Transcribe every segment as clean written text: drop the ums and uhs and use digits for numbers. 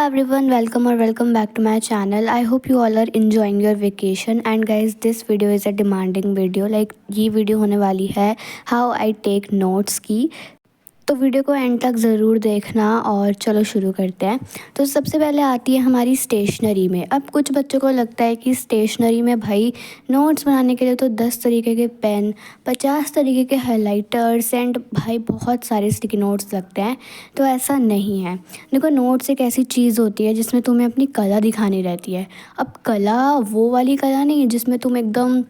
everyone, welcome back to my channel. I hope you all are enjoying your vacation. And guys, this video is a demanding video. Like ये video होने वाली है how I take notes की। तो video को and तक ज़रूर देखना और चलो शुरू करते हैं। तो सबसे पहले आती है हमारी स्टेशनरी में। अब कुछ बच्चों को लगता है कि स्टेशनरी में भाई नोट्स बनाने के लिए तो 10 तरीके के पेन, 50 तरीके के हाइलाइटर्स एंड भाई बहुत सारे स्टिकी नोट्स लगते हैं। तो ऐसा नहीं है। देखो, नोट्स एक ऐसी चीज़ होती है जिसमें तुम्हें अपनी कला दिखानी रहती है। अब कला वो वाली कला नहीं जिसमें तुम एकदम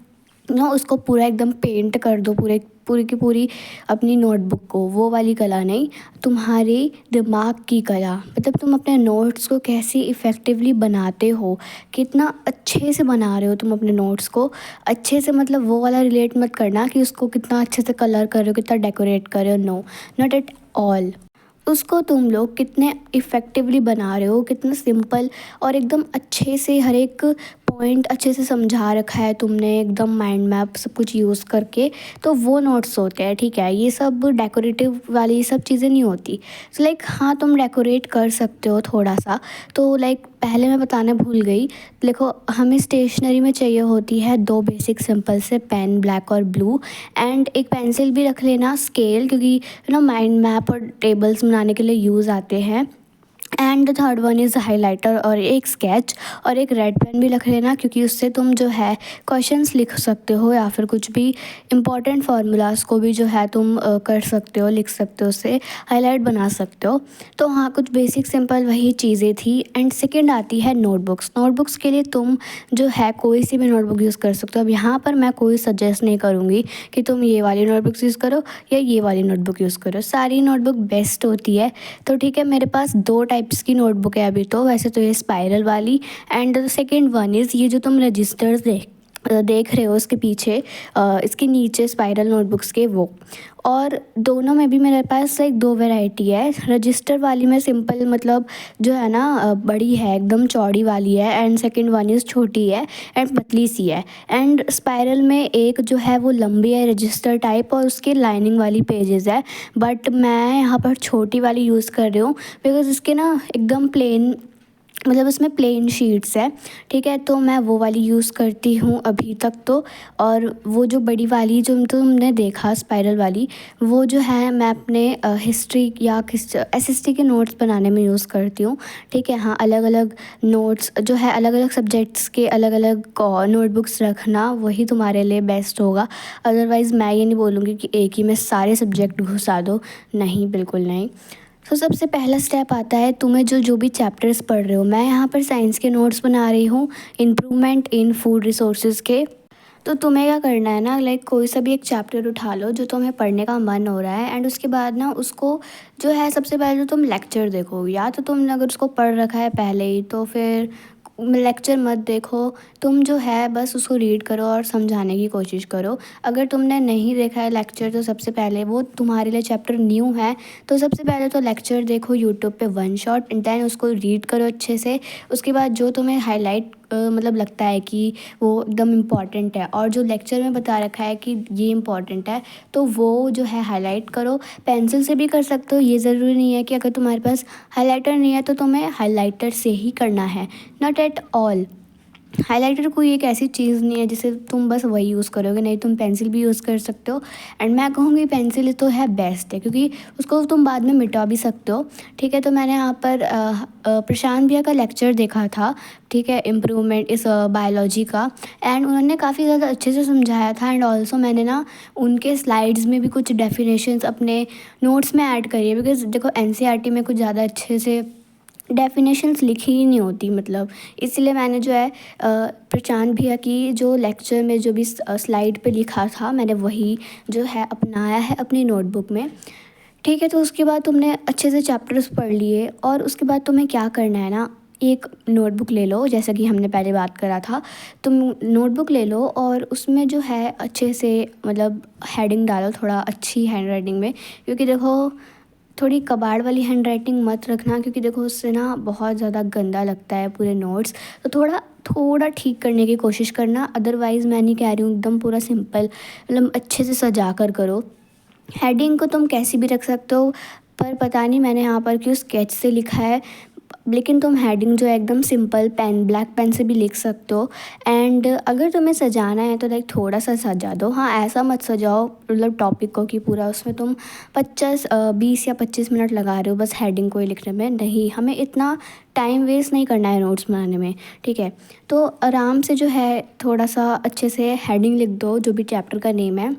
उसको पूरा एकदम पेंट कर दो पूरी की पूरी अपनी नोटबुक को, वो वाली कला नहीं। तुम्हारी दिमाग की कला, मतलब तुम अपने नोट्स को कैसे इफ़ेक्टिवली बनाते हो, कितना अच्छे से बना रहे हो तुम अपने नोट्स को। अच्छे से मतलब वो वाला रिलेट मत करना कि उसको कितना अच्छे से कलर कर रहे हो, कितना डेकोरेट कर रहे हो। No, not at all. उसको तुम लोग कितने इफ़ेक्टिवली बना रहे हो, कितना सिंपल और एकदम अच्छे से हर एक पॉइंट अच्छे से समझा रखा है तुमने, एकदम माइंड मैप सब कुछ यूज़ करके। तो वो नोट्स होते हैं, ठीक है। ये सब डेकोरेटिव वाली सब चीज़ें नहीं होती। सो लाइक हाँ, तुम डेकोरेट कर सकते हो थोड़ा सा। तो लाइक पहले मैं बताने भूल गई। देखो, हमें स्टेशनरी में चाहिए होती है 2 बेसिक सिंपल से पेन, ब्लैक और ब्लू, एंड एक पेंसिल भी रख लेना, स्केल, क्योंकि माइंड मैप और टेबल्स बनाने के लिए यूज़ आते हैं। And the third one is highlighter और एक स्केच, और एक रेड पेन भी रख लेना, क्योंकि उससे तुम जो है क्वेश्चंस लिख सकते हो या फिर कुछ भी इंपॉर्टेंट फार्मूलाज को भी जो है तुम कर सकते हो, लिख सकते हो, उससे हाईलाइट बना सकते हो। तो हाँ, कुछ बेसिक सिंपल वही चीज़ें थी। एंड सेकेंड आती है नोटबुक्स। नोटबुक्स के लिए तुम जो है कोई सी भी नोटबुक यूज़ कर सकते हो। अब यहाँ पर मैं कोई सजेस्ट नहीं करूँगी कि तुम ये वाली नोटबुक्स यूज़ करो या ये वाली नोटबुक यूज़ करो, सारी नोटबुक बेस्ट होती है। तो ठीक है, मेरे पास 2 टाइप्स की नोटबुक है अभी तो। वैसे तो ये स्पाइरल वाली, and the second one is ये जो तुम रजिस्टर्स देख रहे हो इसके पीछे, इसके नीचे स्पाइरल नोटबुक्स के वो। और दोनों में भी मेरे पास लाइक 2 वैरायटी है। रजिस्टर वाली में सिंपल मतलब जो है ना बड़ी है, एकदम चौड़ी वाली है, एंड सेकंड वन इज़ छोटी है एंड पतली सी है। एंड स्पाइरल में एक जो है वो लंबी है रजिस्टर टाइप, और उसके लाइनिंग वाली पेजेस है। बट मैं यहाँ पर छोटी वाली यूज़ कर रही हूँ बिकॉज़ इसके ना एकदम प्लेन, मतलब उसमें प्लेन शीट्स है, ठीक है। तो मैं वो वाली यूज़ करती हूँ अभी तक तो। और वो जो बड़ी वाली जो तुमने देखा स्पाइरल वाली, वो जो है मैं अपने हिस्ट्री या एसएसटी के नोट्स बनाने में यूज़ करती हूँ, ठीक है। हाँ, अलग अलग नोट्स जो है अलग अलग सब्जेक्ट्स के अलग अलग नोटबुक्स रखना, वही तुम्हारे लिए बेस्ट होगा। अदरवाइज़ मैं ये नहीं बोलूँगी कि एक ही में सारे सब्जेक्ट घुसा दो, नहीं, बिल्कुल नहीं। तो सबसे पहला स्टेप आता है तुम्हें जो जो भी चैप्टर्स पढ़ रहे हो। मैं यहाँ पर साइंस के नोट्स बना रही हूँ, इम्प्रूवमेंट इन फूड रिसोर्सेज के। तो तुम्हें क्या करना है ना, लाइक कोई सा भी एक चैप्टर उठा लो जो तुम्हें पढ़ने का मन हो रहा है, एंड उसके बाद ना उसको जो है सबसे पहले तो तुम लेक्चर देखो। या तो तुमने अगर उसको पढ़ रखा है पहले ही तो फिर लेक्चर मत देखो, तुम जो है बस उसको रीड करो और समझाने की कोशिश करो। अगर तुमने नहीं देखा है लेक्चर तो सबसे पहले वो तुम्हारे लिए चैप्टर न्यू है, तो सबसे पहले तो लेक्चर देखो यूट्यूब पे वन शॉट, एंड देन उसको रीड करो अच्छे से। उसके बाद जो तुम्हें हाईलाइट मतलब लगता है कि वो एकदम इम्पॉर्टेंट है और जो लेक्चर में बता रखा है कि ये इम्पॉर्टेंट है, तो वो जो है हाईलाइट करो। पेंसिल से भी कर सकते हो, ये ज़रूरी नहीं है कि अगर तुम्हारे पास हाईलाइटर नहीं है तो तुम्हें हाईलाइटर से ही करना है, नॉट एट ऑल। हाइलाइटर कोई एक ऐसी चीज़ नहीं है जिसे तुम बस वही यूज़ करोगे, नहीं, तुम पेंसिल भी यूज़ कर सकते हो। एंड मैं कहूँगी पेंसिल तो है बेस्ट है, क्योंकि उसको तुम बाद में मिटा भी सकते हो, ठीक है। तो मैंने यहाँ पर प्रशांत भैया का लेक्चर देखा था, ठीक है, इम्प्रूवमेंट इस बायोलॉजी का, एंड उन्होंने काफ़ी ज़्यादा अच्छे से समझाया था। एंड ऑल्सो मैंने ना उनके स्लाइड्स में भी कुछ डेफिनेशंस अपने नोट्स में ऐड करी है, बिकॉज देखो एनसीईआरटी में कुछ ज़्यादा अच्छे से डेफिनेशंस लिखी ही नहीं होती, मतलब इसलिए मैंने जो है प्रशांत भैया की जो लेक्चर में जो भी स्लाइड पे लिखा था, मैंने वही जो है अपनाया है अपनी नोटबुक में, ठीक है। तो उसके बाद तुमने अच्छे से चैप्टर्स पढ़ लिए, और उसके बाद तुम्हें क्या करना है ना, एक नोटबुक ले लो, जैसा कि हमने पहले बात करा था। तुम नोटबुक ले लो और उसमें जो है अच्छे से मतलब हेडिंग डालो थोड़ा अच्छी हैंड राइटिंग में, क्योंकि देखो थोड़ी कबाड़ वाली हैंड राइटिंग मत रखना, क्योंकि देखो उससे ना बहुत ज़्यादा गंदा लगता है पूरे नोट्स। तो थोड़ा थोड़ा ठीक करने की कोशिश करना। अदरवाइज़ मैं नहीं कह रही हूँ एकदम पूरा सिंपल, मतलब अच्छे से सजा कर करो। हेडिंग को तुम कैसी भी रख सकते हो, पर पता नहीं मैंने यहाँ पर क्यों स्केच से लिखा है। लेकिन तुम हेडिंग जो है एकदम सिंपल पेन, ब्लैक पेन से भी लिख सकते हो। एंड अगर तुम्हें सजाना है तो लाइक थोड़ा सा सजा दो। हाँ, ऐसा मत सजाओ मतलब टॉपिक को कि पूरा उसमें तुम 20 या 25 मिनट लगा रहे हो बस हेडिंग को ही लिखने में। नहीं, हमें इतना टाइम वेस्ट नहीं करना है नोट्स बनाने में, ठीक है। तो आराम से जो है थोड़ा सा अच्छे से हेडिंग लिख दो जो भी चैप्टर का नेम है।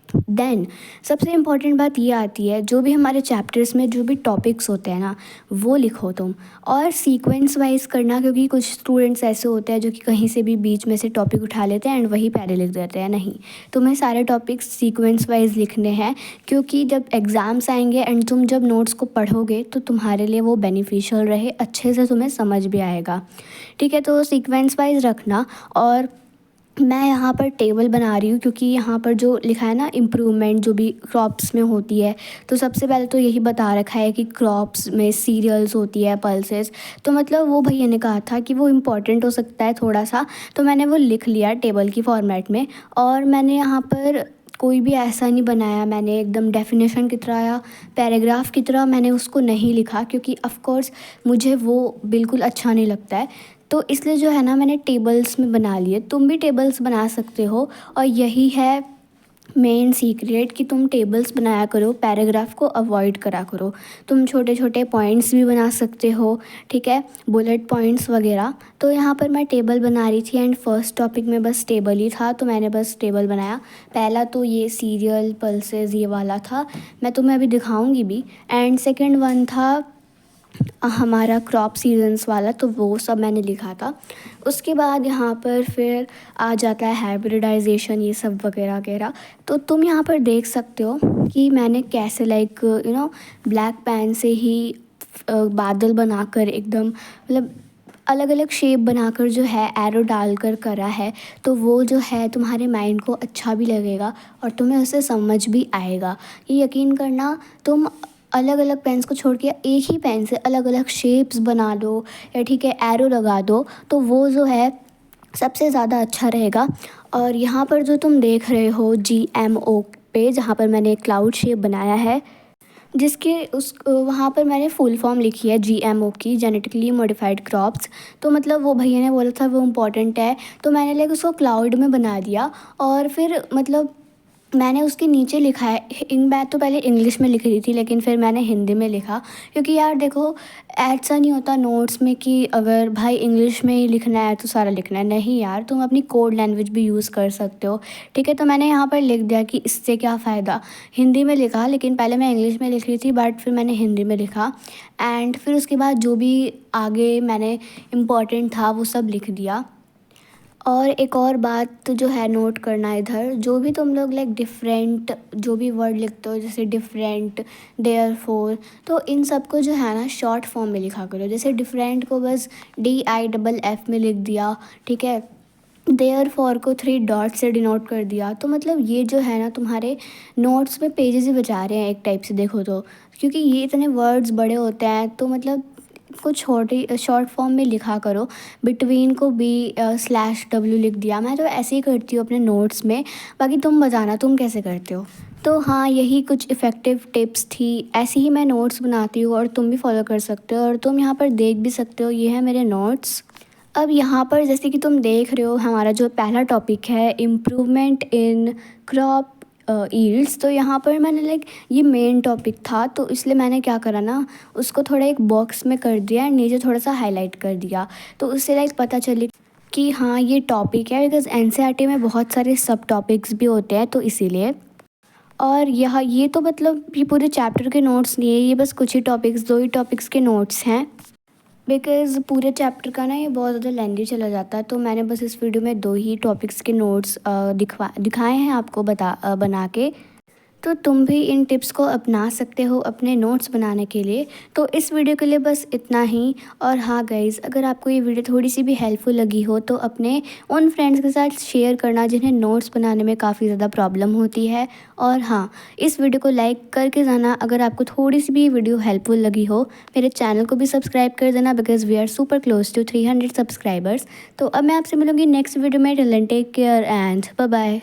देन सबसे इम्पॉर्टेंट बात ये आती है, जो भी हमारे चैप्टर्स में जो भी टॉपिक्स होते हैं ना वो लिखो तुम, और सीक्वेंस वाइज करना, क्योंकि कुछ स्टूडेंट्स ऐसे होते हैं जो कि कहीं से भी बीच में से टॉपिक उठा लेते हैं एंड वही पहले लिख देते हैं। नहीं, तुम्हें सारे टॉपिक्स सीक्वेंस वाइज लिखने हैं, क्योंकि जब एग्ज़ाम्स आएंगे एंड तुम जब नोट्स को पढ़ोगे तो तुम्हारे लिए वो बेनिफिशियल रहे, अच्छे से तुम्हें समझ भी आएगा, ठीक है। तो सीक्वेंस वाइज रखना। और मैं यहाँ पर टेबल बना रही हूँ क्योंकि यहाँ पर जो लिखा है ना इम्प्रूवमेंट जो भी क्रॉप्स में होती है, तो सबसे पहले तो यही बता रखा है कि क्रॉप्स में सीरियल्स होती है, पल्सेस। तो मतलब वो भैया ने कहा था कि वो इम्पॉर्टेंट हो सकता है थोड़ा सा, तो मैंने वो लिख लिया टेबल की फॉर्मेट में। और मैंने यहाँ पर कोई भी ऐसा नहीं बनाया, मैंने एकदम डेफिनेशन की तरह या पैराग्राफ की तरह मैंने उसको नहीं लिखा, क्योंकि ऑफ़ कोर्स मुझे वो बिल्कुल अच्छा नहीं लगता है। तो इसलिए जो है ना मैंने टेबल्स में बना लिए। तुम भी टेबल्स बना सकते हो, और यही है मेन सीक्रेट कि तुम टेबल्स बनाया करो, पैराग्राफ को अवॉइड करा करो। तुम छोटे छोटे पॉइंट्स भी बना सकते हो, ठीक है, बुलेट पॉइंट्स वगैरह। तो यहाँ पर मैं टेबल बना रही थी एंड फर्स्ट टॉपिक में बस टेबल ही था, तो मैंने बस टेबल बनाया। पहला तो ये सीरियल पल्सेस ये वाला था, मैं तुम्हें अभी दिखाऊंगी भी। एंड सेकंड वन था हमारा क्रॉप सीजन्स वाला, तो वो सब मैंने लिखा था। उसके बाद यहाँ पर फिर आ जाता है हाइब्रिडाइजेशन, ये सब वगैरह वगैरह। तो तुम यहाँ पर देख सकते हो कि मैंने कैसे लाइक ब्लैक पेन से ही बादल बनाकर एकदम मतलब अलग अलग शेप बनाकर जो है एरो डालकर करा है। तो वो जो है तुम्हारे माइंड को अच्छा भी लगेगा और तुम्हें उससे समझ भी आएगा। ये यकीन करना, तुम अलग अलग पेन्स को छोड़ के एक ही पेन से अलग अलग शेप्स बना दो, या ठीक है एरो लगा दो, तो वो जो है सबसे ज़्यादा अच्छा रहेगा। और यहाँ पर जो तुम देख रहे हो GMO पे, जहाँ पर मैंने एक क्लाउड शेप बनाया है, जिसके उस वहाँ पर मैंने फुल फॉर्म लिखी है GMO की, जेनेटिकली मॉडिफाइड क्रॉप्स। तो मतलब वो भैया ने बोला था वो इम्पॉर्टेंट है, तो मैंने लाइक उसको क्लाउड में बना दिया। और फिर मतलब मैंने उसके नीचे लिखा है, मैं तो पहले इंग्लिश में लिख रही थी लेकिन फिर मैंने हिंदी में लिखा, क्योंकि यार देखो ऐसा नहीं होता नोट्स में कि अगर भाई इंग्लिश में ही लिखना है तो सारा लिखना है। नहीं यार, तुम अपनी कोड लैंग्वेज भी यूज़ कर सकते हो, ठीक है। तो मैंने यहाँ पर लिख दिया कि इससे क्या फ़ायदा, हिंदी में लिखा, लेकिन पहले मैं इंग्लिश में लिख रही थी बट फिर मैंने हिंदी में लिखा। एंड फिर उसके बाद जो भी आगे मैंने इम्पोर्टेंट था वो सब लिख दिया। और एक और बात जो है नोट करना, इधर जो भी तुम लोग लाइक डिफरेंट जो भी वर्ड लिखते हो, जैसे डिफरेंट, देयरफॉर, तो इन सब को जो है ना शॉर्ट फॉर्म में लिखा करो। जैसे डिफरेंट को बस DIFF में लिख दिया, ठीक है। देयरफॉर को 3 डॉट से डिनोट कर दिया। तो मतलब ये जो है ना तुम्हारे नोट्स में पेजेस ही बचा रहे हैं एक टाइप से देखो तो, क्योंकि ये इतने वर्ड्स बड़े होते हैं, तो मतलब कुछ छोटी शॉर्ट फॉर्म में लिखा करो। बिटवीन को B/W लिख दिया। मैं तो ऐसे ही करती हूँ अपने नोट्स में, बाकी तुम बताना तुम कैसे करते हो। तो हाँ, यही कुछ इफ़ेक्टिव टिप्स थी, ऐसे ही मैं नोट्स बनाती हूँ और तुम भी फॉलो कर सकते हो। और तुम यहाँ पर देख भी सकते हो, ये है मेरे नोट्स। अब यहाँ पर जैसे कि तुम देख रहे हो, हमारा जो पहला टॉपिक है इम्प्रूवमेंट इन क्रॉप ईल्ड्स, तो यहाँ पर मैंने लाइक ये मेन टॉपिक था, तो इसलिए मैंने क्या करा ना, उसको थोड़ा एक बॉक्स में कर दिया, नीचे थोड़ा सा हाईलाइट कर दिया, तो उससे लाइक पता चले कि हाँ ये टॉपिक है। बिकॉज NCERT में बहुत सारे सब टॉपिक्स भी होते हैं, तो इसीलिए। और यह ये तो मतलब ये पूरे चैप्टर के नोट्स नहीं है, ये बस कुछ ही टॉपिक्स, 2 ही टॉपिक्स के नोट्स हैं। बिकॉज़ पूरे चैप्टर का ना ये बहुत ज़्यादा लेंदी चला जाता है, तो मैंने बस इस वीडियो में 2 ही टॉपिक्स के नोट्स दिखाए हैं आपको बना के। तो तुम भी इन टिप्स को अपना सकते हो अपने नोट्स बनाने के लिए। तो इस वीडियो के लिए बस इतना ही। और हाँ गाइज़, अगर आपको ये वीडियो थोड़ी सी भी हेल्पफुल लगी हो तो अपने उन फ्रेंड्स के साथ शेयर करना जिन्हें नोट्स बनाने में काफ़ी ज़्यादा प्रॉब्लम होती है। और हाँ, इस वीडियो को लाइक करके जाना अगर आपको थोड़ी सी भी वीडियो हेल्पफुल लगी हो। मेरे चैनल को भी सब्सक्राइब कर देना, because we are super close to 300 subscribers. तो अब मैं आपसे मिलूँगी नेक्स्ट वीडियो में। Till then take care and bye bye.